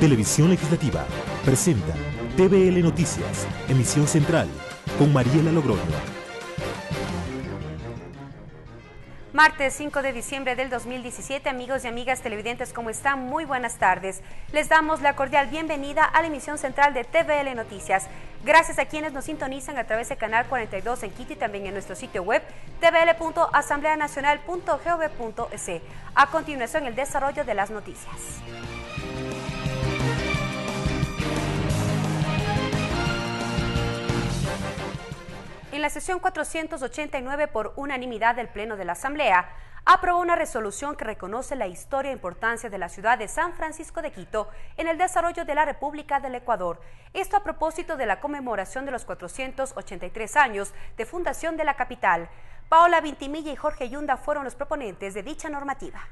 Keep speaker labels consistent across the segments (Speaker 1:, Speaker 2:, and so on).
Speaker 1: Televisión Legislativa presenta TVL Noticias, emisión central, con Mariela Logroño.
Speaker 2: Martes 5 de diciembre del 2017, amigos y amigas televidentes, ¿cómo están? Muy buenas tardes. Les damos la cordial bienvenida a la emisión central de TVL Noticias. Gracias a quienes nos sintonizan a través del canal 42 en Quito y también en nuestro sitio web tvl.asambleanacional.gov.es. A continuación, el desarrollo de las noticias. En la sesión 489, por unanimidad del Pleno de la Asamblea, aprobó una resolución que reconoce la historia e importancia de la ciudad de San Francisco de Quito en el desarrollo de la República del Ecuador. Esto a propósito de la conmemoración de los 483 años de fundación de la capital. Paola Vintimilla y Jorge Yunda fueron los proponentes de dicha normativa.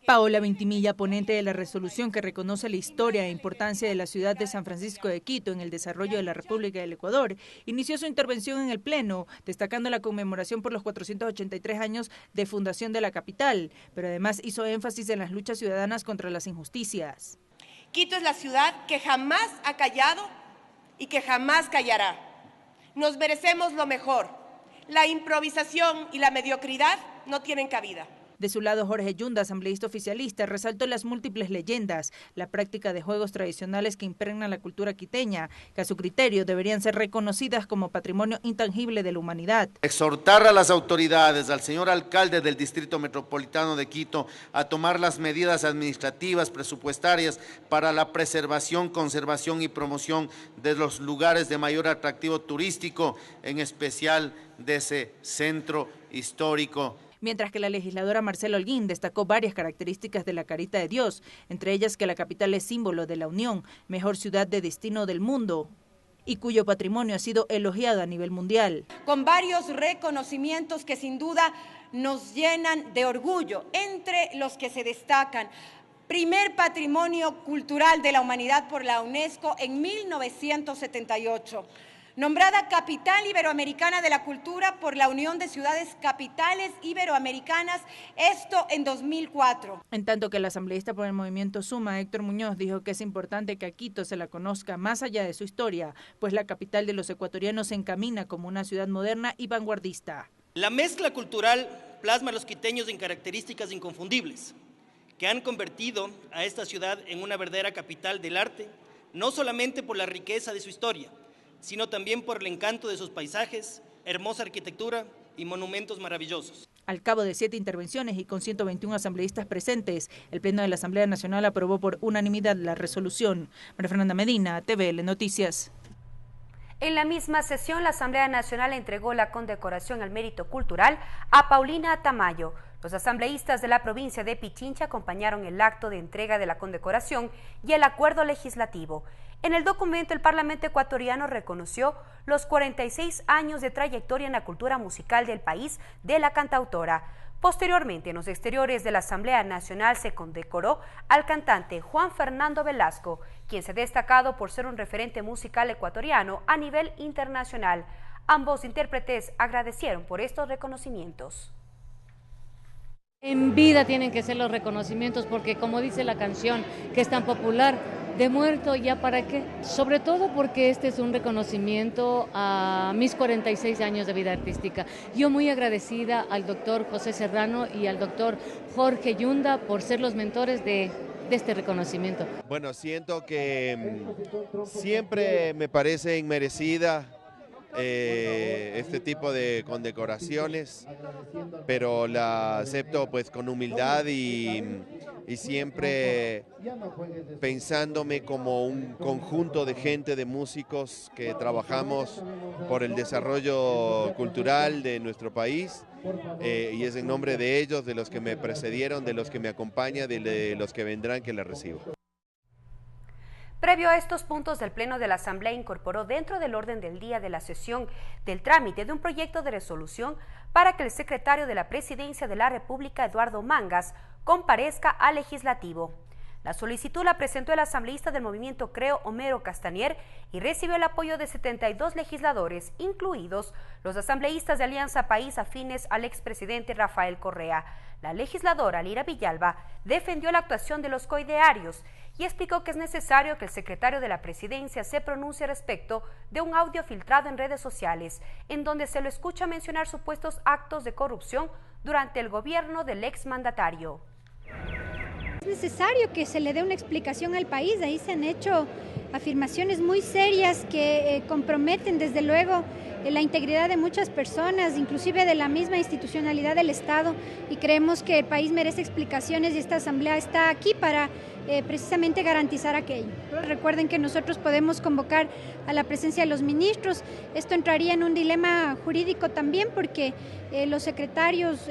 Speaker 3: Paola Vintimilla, ponente de la resolución que reconoce la historia e importancia de la ciudad de San Francisco de Quito en el desarrollo de la República del Ecuador, inició su intervención en el Pleno, destacando la conmemoración por los 483 años de fundación de la capital, pero además hizo énfasis en las luchas ciudadanas contra las injusticias.
Speaker 4: Quito es la ciudad que jamás ha callado y que jamás callará. Nos merecemos lo mejor. La improvisación y la mediocridad no tienen cabida.
Speaker 3: De su lado, Jorge Yunda, asambleísta oficialista, resaltó las múltiples leyendas, la práctica de juegos tradicionales que impregnan la cultura quiteña, que a su criterio deberían ser reconocidas como patrimonio intangible de la humanidad.
Speaker 5: Exhortar a las autoridades, al señor alcalde del Distrito Metropolitano de Quito, a tomar las medidas administrativas, presupuestarias para la preservación, conservación y promoción de los lugares de mayor atractivo turístico, en especial de ese centro histórico.
Speaker 3: Mientras que la legisladora Marcela Holguín destacó varias características de la Carita de Dios, entre ellas que la capital es símbolo de la unión, mejor ciudad de destino del mundo, y cuyo patrimonio ha sido elogiado a nivel mundial.
Speaker 4: Con varios reconocimientos que sin duda nos llenan de orgullo, entre los que se destacan: primer patrimonio cultural de la humanidad por la UNESCO en 1978. Nombrada Capital Iberoamericana de la Cultura por la Unión de Ciudades Capitales Iberoamericanas, esto en 2004.
Speaker 3: En tanto que el asambleísta por el movimiento Suma, Héctor Muñoz, dijo que es importante que a Quito se la conozca más allá de su historia, pues la capital de los ecuatorianos se encamina como una ciudad moderna y vanguardista.
Speaker 6: La mezcla cultural plasma a los quiteños en características inconfundibles, que han convertido a esta ciudad en una verdadera capital del arte, no solamente por la riqueza de su historia, sino también por el encanto de sus paisajes, hermosa arquitectura y monumentos maravillosos.
Speaker 3: Al cabo de 7 intervenciones y con 121 asambleístas presentes, el Pleno de la Asamblea Nacional aprobó por unanimidad la resolución. María Fernanda Medina, TVL Noticias.
Speaker 2: En la misma sesión, la Asamblea Nacional entregó la condecoración al mérito cultural a Paulina Tamayo. Los asambleístas de la provincia de Pichincha acompañaron el acto de entrega de la condecoración y el acuerdo legislativo. En el documento, el Parlamento ecuatoriano reconoció los 46 años de trayectoria en la cultura musical del país de la cantautora. Posteriormente, en los exteriores de la Asamblea Nacional se condecoró al cantante Juan Fernando Velasco, quien se ha destacado por ser un referente musical ecuatoriano a nivel internacional. Ambos intérpretes agradecieron por estos reconocimientos.
Speaker 7: En vida tienen que ser los reconocimientos porque, como dice la canción, que es tan popular, de muerto ya para qué. Sobre todo porque este es un reconocimiento a mis 46 años de vida artística. Yo muy agradecida al doctor José Serrano y al doctor Jorge Yunda por ser los mentores de este reconocimiento.
Speaker 8: Bueno, siento que siempre me parece inmerecida este tipo de condecoraciones, pero la acepto pues con humildad y siempre pensándome como un conjunto de gente, de músicos que trabajamos por el desarrollo cultural de nuestro país, y es en nombre de ellos, de los que me precedieron, de los que me acompañan, de los que vendrán, que les recibo.
Speaker 2: Previo a estos puntos, el Pleno de la Asamblea incorporó dentro del orden del día de la sesión del trámite de un proyecto de resolución para que el secretario de la Presidencia de la República, Eduardo Mangas, comparezca al Legislativo. La solicitud la presentó el asambleísta del Movimiento Creo, Homero Castanier, y recibió el apoyo de 72 legisladores, incluidos los asambleístas de Alianza País afines al expresidente Rafael Correa. la legisladora Lira Villalba defendió la actuación de los coidearios y explicó que es necesario que el secretario de la Presidencia se pronuncie respecto de un audio filtrado en redes sociales, en donde se lo escucha mencionar supuestos actos de corrupción durante el gobierno del exmandatario.
Speaker 9: Es necesario que se le dé una explicación al país. Ahí se han hecho afirmaciones muy serias que comprometen desde luego la integridad de muchas personas, inclusive de la misma institucionalidad del Estado, y creemos que el país merece explicaciones y esta asamblea está aquí para precisamente garantizar aquello. Recuerden que nosotros podemos convocar a la presencia de los ministros. Esto entraría en un dilema jurídico también porque los secretarios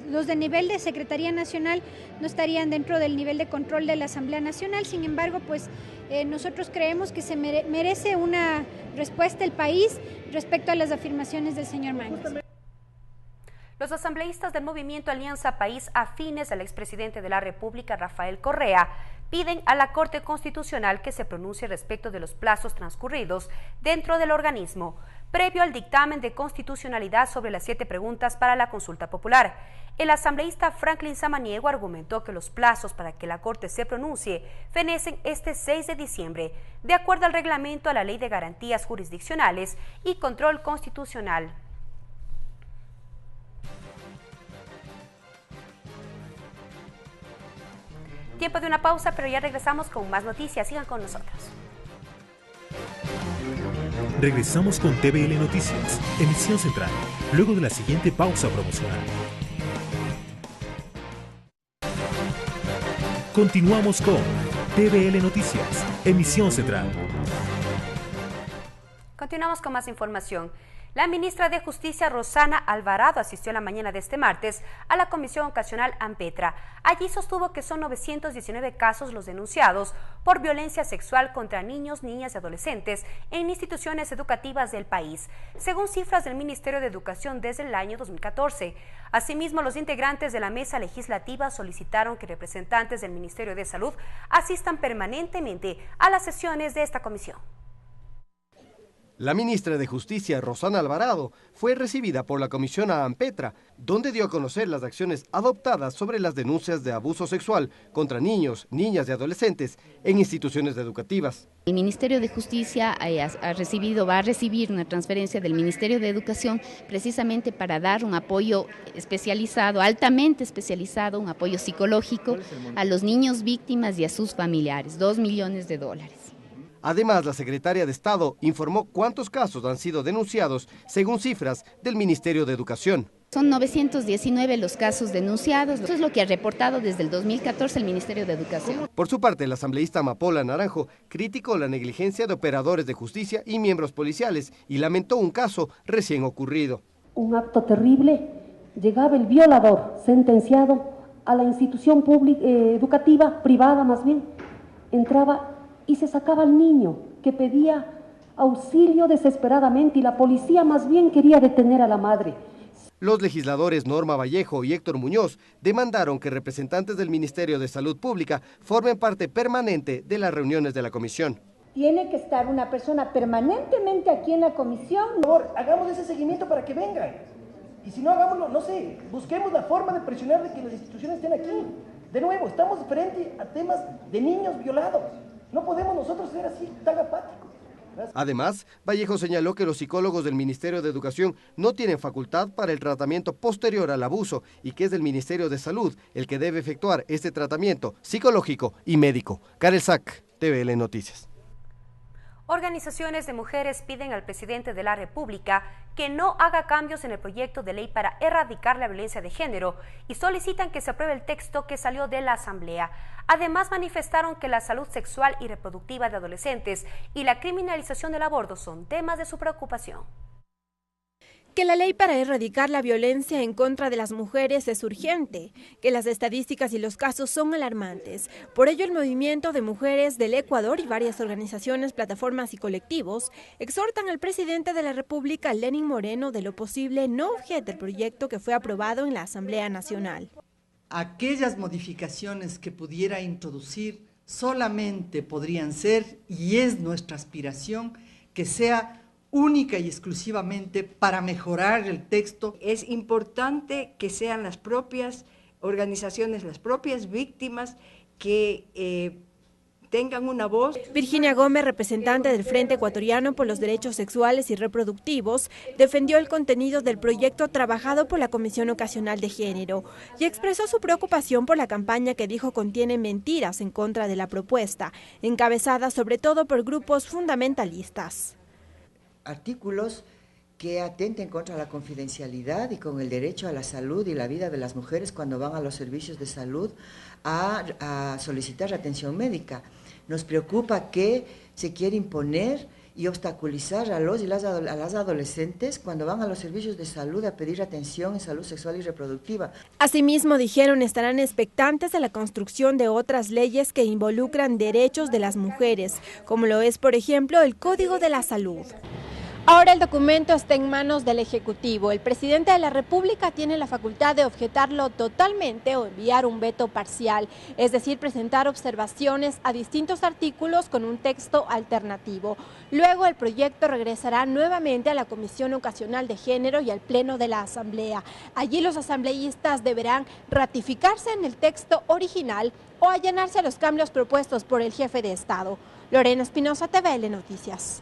Speaker 9: los de nivel de Secretaría Nacional no estarían dentro del nivel de control de la Asamblea Nacional. Sin embargo, pues nosotros creemos que se merece una respuesta el país respecto a las afirmaciones del señor Mangas.
Speaker 2: Los asambleístas del movimiento Alianza País, afines al expresidente de la República, Rafael Correa, piden a la Corte Constitucional que se pronuncie respecto de los plazos transcurridos dentro del organismo, previo al dictamen de constitucionalidad sobre las 7 preguntas para la consulta popular. El asambleísta Franklin Samaniego argumentó que los plazos para que la Corte se pronuncie fenecen este 6 de diciembre, de acuerdo al reglamento a la Ley de Garantías Jurisdiccionales y Control Constitucional. Tiempo de una pausa, pero ya regresamos con más noticias. Sigan con nosotros.
Speaker 1: Regresamos con TVL Noticias, emisión central, luego de la siguiente pausa promocional. Continuamos con TVL Noticias, emisión central.
Speaker 2: Continuamos con más información. La ministra de Justicia, Rosana Alvarado, asistió la mañana de este martes a la Comisión Ocasional AMPETRA. Allí sostuvo que son 919 casos los denunciados por violencia sexual contra niños, niñas y adolescentes en instituciones educativas del país, según cifras del Ministerio de Educación desde el año 2014. Asimismo, los integrantes de la mesa legislativa solicitaron que representantes del Ministerio de Salud asistan permanentemente a las sesiones de esta comisión.
Speaker 10: La ministra de Justicia, Rosana Alvarado, fue recibida por la Comisión AMPETRA, donde dio a conocer las acciones adoptadas sobre las denuncias de abuso sexual contra niños, niñas y adolescentes en instituciones educativas.
Speaker 11: El Ministerio de Justicia va a recibir una transferencia del Ministerio de Educación precisamente para dar un apoyo especializado, altamente especializado, un apoyo psicológico a los niños víctimas y a sus familiares, $2 millones.
Speaker 10: Además, la secretaria de Estado informó cuántos casos han sido denunciados según cifras del Ministerio de Educación.
Speaker 11: Son 919 los casos denunciados, eso es lo que ha reportado desde el 2014 el Ministerio de Educación.
Speaker 10: Por su parte, la asambleísta Amapola Naranjo criticó la negligencia de operadores de justicia y miembros policiales y lamentó un caso recién ocurrido.
Speaker 12: Un acto terrible, llegaba el violador sentenciado a la institución pública, educativa, privada más bien, entraba y se sacaba al niño que pedía auxilio desesperadamente y la policía más bien quería detener a la madre.
Speaker 10: Los legisladores Norma Vallejo y Héctor Muñoz demandaron que representantes del Ministerio de Salud Pública formen parte permanente de las reuniones de la comisión.
Speaker 13: Tiene que estar una persona permanentemente aquí en la comisión.
Speaker 14: Por favor, hagamos ese seguimiento para que vengan. Y si no, hagámoslo, no sé, busquemos la forma de presionar de que las instituciones estén aquí. De nuevo, estamos frente a temas de niños violados. No podemos nosotros ser así tan apáticos. Gracias.
Speaker 10: Además, Vallejo señaló que los psicólogos del Ministerio de Educación no tienen facultad para el tratamiento posterior al abuso y que es del Ministerio de Salud el que debe efectuar este tratamiento psicológico y médico. Karel Sack, TVL Noticias.
Speaker 2: Organizaciones de mujeres piden al presidente de la República que no haga cambios en el proyecto de ley para erradicar la violencia de género y solicitan que se apruebe el texto que salió de la Asamblea. Además, manifestaron que la salud sexual y reproductiva de adolescentes y la criminalización del aborto son temas de su preocupación.
Speaker 15: Que la ley para erradicar la violencia en contra de las mujeres es urgente, que las estadísticas y los casos son alarmantes. Por ello, el Movimiento de Mujeres del Ecuador y varias organizaciones, plataformas y colectivos exhortan al presidente de la República, Lenín Moreno, de lo posible no objete el proyecto que fue aprobado en la Asamblea Nacional.
Speaker 16: Aquellas modificaciones que pudiera introducir solamente podrían ser, y es nuestra aspiración, que sea única y exclusivamente para mejorar el texto.
Speaker 17: Es importante que sean las propias organizaciones, las propias víctimas que tengan una voz.
Speaker 15: Virginia Gómez, representante del Frente Ecuatoriano por los Derechos Sexuales y Reproductivos, defendió el contenido del proyecto trabajado por la Comisión Ocasional de Género y expresó su preocupación por la campaña que dijo contiene mentiras en contra de la propuesta, encabezada sobre todo por grupos fundamentalistas.
Speaker 18: Artículos que atenten contra la confidencialidad y con el derecho a la salud y la vida de las mujeres cuando van a los servicios de salud a solicitar atención médica. Nos preocupa que se quiere imponer y obstaculizar a los y las adolescentes cuando van a los servicios de salud a pedir atención en salud sexual y reproductiva.
Speaker 15: Asimismo, dijeron, estarán expectantes de la construcción de otras leyes que involucran derechos de las mujeres, como lo es, por ejemplo, el Código de la Salud. Ahora el documento está en manos del Ejecutivo. El presidente de la República tiene la facultad de objetarlo totalmente o enviar un veto parcial, es decir, presentar observaciones a distintos artículos con un texto alternativo. Luego el proyecto regresará nuevamente a la Comisión Ocasional de Género y al Pleno de la Asamblea. Allí los asambleístas deberán ratificarse en el texto original o allanarse a los cambios propuestos por el jefe de Estado. Lorena Espinosa, TVL Noticias.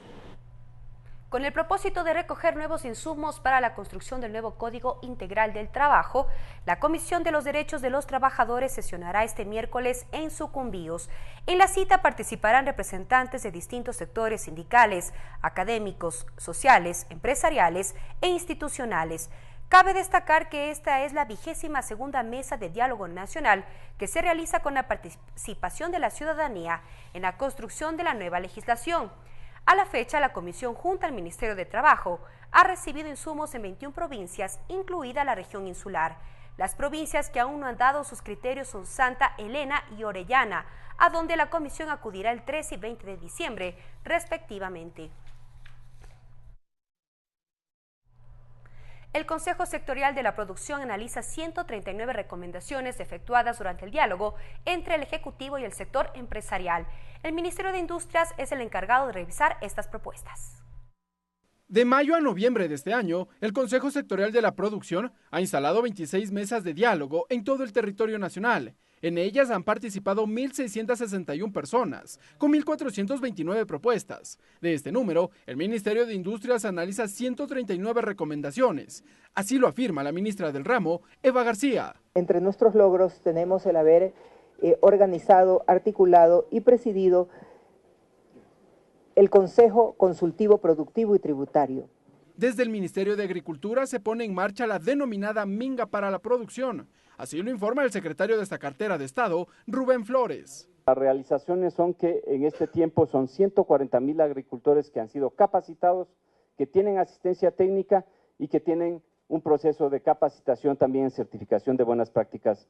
Speaker 2: Con el propósito de recoger nuevos insumos para la construcción del nuevo Código Integral del Trabajo, la Comisión de los Derechos de los Trabajadores sesionará este miércoles en Sucumbíos. En la cita participarán representantes de distintos sectores sindicales, académicos, sociales, empresariales e institucionales. Cabe destacar que esta es la 22ª Mesa de Diálogo Nacional que se realiza con la participación de la ciudadanía en la construcción de la nueva legislación. A la fecha, la Comisión, junto al Ministerio de Trabajo, ha recibido insumos en 21 provincias, incluida la región insular. Las provincias que aún no han dado sus criterios son Santa Elena y Orellana, a donde la Comisión acudirá el 13 y 20 de diciembre, respectivamente. El Consejo Sectorial de la Producción analiza 139 recomendaciones efectuadas durante el diálogo entre el Ejecutivo y el sector empresarial. El Ministerio de Industrias es el encargado de revisar estas propuestas.
Speaker 19: De mayo a noviembre de este año, el Consejo Sectorial de la Producción ha instalado 26 mesas de diálogo en todo el territorio nacional. En ellas han participado 1.661 personas, con 1.429 propuestas. De este número, el Ministerio de Industrias analiza 139 recomendaciones. Así lo afirma la ministra del ramo, Eva García.
Speaker 20: Entre nuestros logros tenemos el haber organizado, articulado y presidido el Consejo Consultivo Productivo y Tributario.
Speaker 19: Desde el Ministerio de Agricultura se pone en marcha la denominada Minga para la Producción. Así lo informa el secretario de esta cartera de Estado, Rubén Flores.
Speaker 21: Las realizaciones son que en este tiempo son 140,000 agricultores que han sido capacitados, que tienen asistencia técnica y que tienen un proceso de capacitación también en certificación de buenas prácticas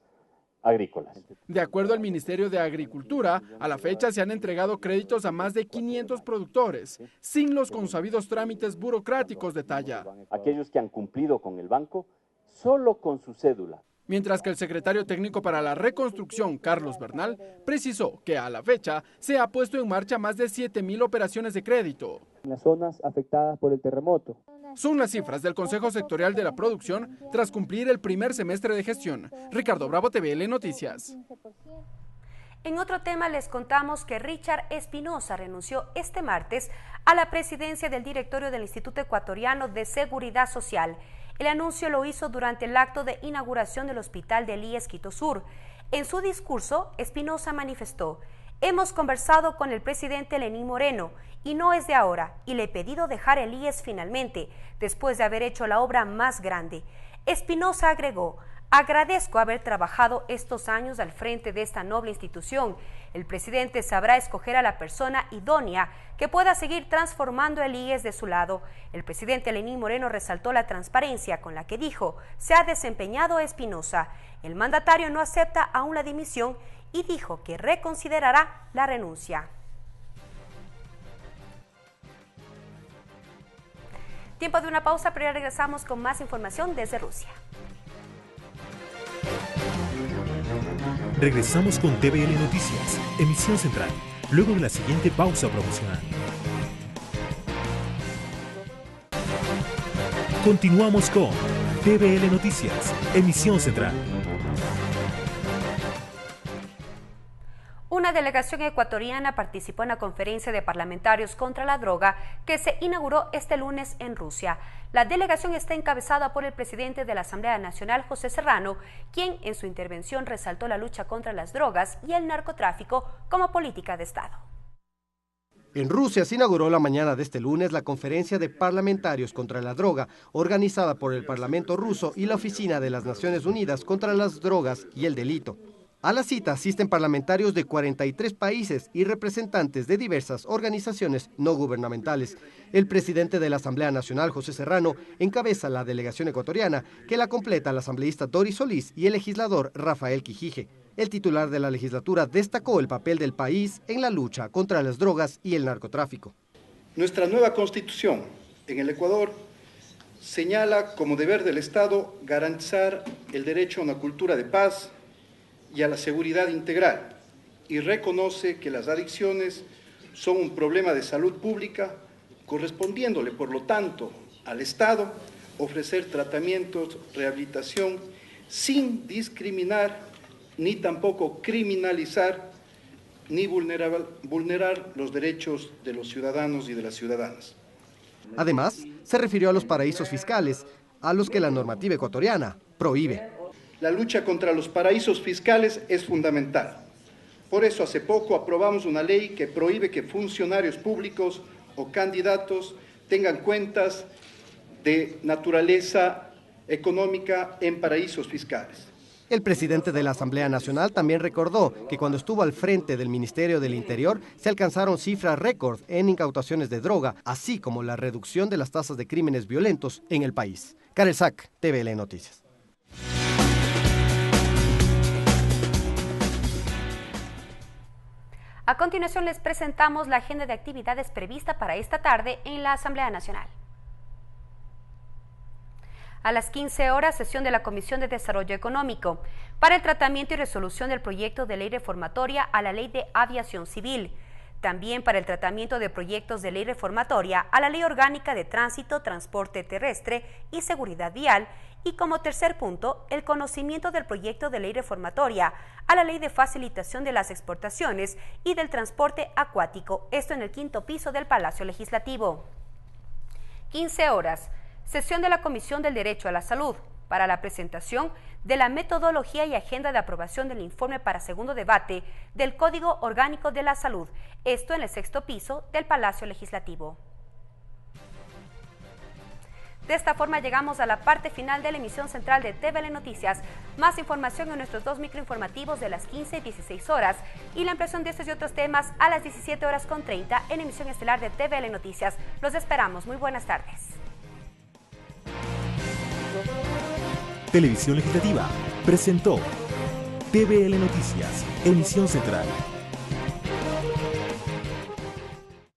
Speaker 21: agrícolas.
Speaker 19: De acuerdo al Ministerio de Agricultura, a la fecha se han entregado créditos a más de 500 productores, sin los consabidos trámites burocráticos, detalla.
Speaker 21: Aquellos que han cumplido con el banco, solo con su cédula.
Speaker 19: Mientras que el secretario técnico para la reconstrucción, Carlos Bernal, precisó que a la fecha se ha puesto en marcha más de 7,000 operaciones de crédito.
Speaker 22: En las zonas afectadas por el terremoto.
Speaker 19: Son las cifras del Consejo Sectorial de la Producción tras cumplir el primer semestre de gestión. Ricardo Bravo, TVL Noticias.
Speaker 2: En otro tema les contamos que Richard Espinosa renunció este martes a la presidencia del directorio del Instituto Ecuatoriano de Seguridad Social. El anuncio lo hizo durante el acto de inauguración del Hospital del IES Quito Sur. En su discurso, Espinosa manifestó: hemos conversado con el presidente Lenín Moreno y no es de ahora, y le he pedido dejar el IES finalmente, después de haber hecho la obra más grande. Espinosa agregó: agradezco haber trabajado estos años al frente de esta noble institución. El presidente sabrá escoger a la persona idónea que pueda seguir transformando el IES de su lado. El presidente Lenín Moreno resaltó la transparencia con la que dijo se ha desempeñado Espinosa. El mandatario no acepta aún la dimisión y dijo que reconsiderará la renuncia. Tiempo de una pausa, pero ya regresamos con más información desde Rusia.
Speaker 1: Regresamos con TVL Noticias, emisión central, luego de la siguiente pausa promocional. Continuamos con TVL Noticias, emisión central.
Speaker 2: Una delegación ecuatoriana participó en la conferencia de parlamentarios contra la droga que se inauguró este lunes en Rusia. La delegación está encabezada por el presidente de la Asamblea Nacional, José Serrano, quien en su intervención resaltó la lucha contra las drogas y el narcotráfico como política de Estado.
Speaker 10: En Rusia se inauguró la mañana de este lunes la conferencia de parlamentarios contra la droga, organizada por el Parlamento ruso y la Oficina de las Naciones Unidas contra las Drogas y el Delito. A la cita asisten parlamentarios de 43 países y representantes de diversas organizaciones no gubernamentales. El presidente de la Asamblea Nacional, José Serrano, encabeza la delegación ecuatoriana, que la completa la asambleísta Doris Solís y el legislador Rafael Quijije. El titular de la legislatura destacó el papel del país en la lucha contra las drogas y el narcotráfico.
Speaker 4: Nuestra nueva Constitución en el Ecuador señala como deber del Estado garantizar el derecho a una cultura de paz y a la seguridad integral, y reconoce que las adicciones son un problema de salud pública, correspondiéndole, por lo tanto, al Estado ofrecer tratamientos, rehabilitación, sin discriminar, ni tampoco criminalizar, ni vulnerar los derechos de los ciudadanos y de las ciudadanas.
Speaker 10: Además, se refirió a los paraísos fiscales, a los que la normativa ecuatoriana prohíbe.
Speaker 4: La lucha contra los paraísos fiscales es fundamental. Por eso hace poco aprobamos una ley que prohíbe que funcionarios públicos o candidatos tengan cuentas de naturaleza económica en paraísos fiscales.
Speaker 10: El presidente de la Asamblea Nacional también recordó que cuando estuvo al frente del Ministerio del Interior se alcanzaron cifras récord en incautaciones de droga, así como la reducción de las tasas de crímenes violentos en el país. Karel Sack, TVL Noticias.
Speaker 2: A continuación les presentamos la agenda de actividades prevista para esta tarde en la Asamblea Nacional. A las 15 horas, sesión de la Comisión de Desarrollo Económico para el tratamiento y resolución del proyecto de ley reformatoria a la Ley de Aviación Civil. También para el tratamiento de proyectos de ley reformatoria a la Ley Orgánica de Tránsito, Transporte Terrestre y Seguridad Vial. Y como tercer punto, el conocimiento del proyecto de ley reformatoria a la Ley de Facilitación de las Exportaciones y del Transporte Acuático, esto en el quinto piso del Palacio Legislativo. 15 horas, sesión de la Comisión del Derecho a la Salud para la presentación de la metodología y agenda de aprobación del informe para segundo debate del Código Orgánico de la Salud, esto en el sexto piso del Palacio Legislativo. De esta forma llegamos a la parte final de la emisión central de TVL Noticias. Más información en nuestros dos microinformativos de las 15 y 16 horas y la ampliación de estos y otros temas a las 17:30 en emisión estelar de TVL Noticias. Los esperamos. Muy buenas tardes.
Speaker 1: Televisión Legislativa presentó TVL Noticias, emisión central.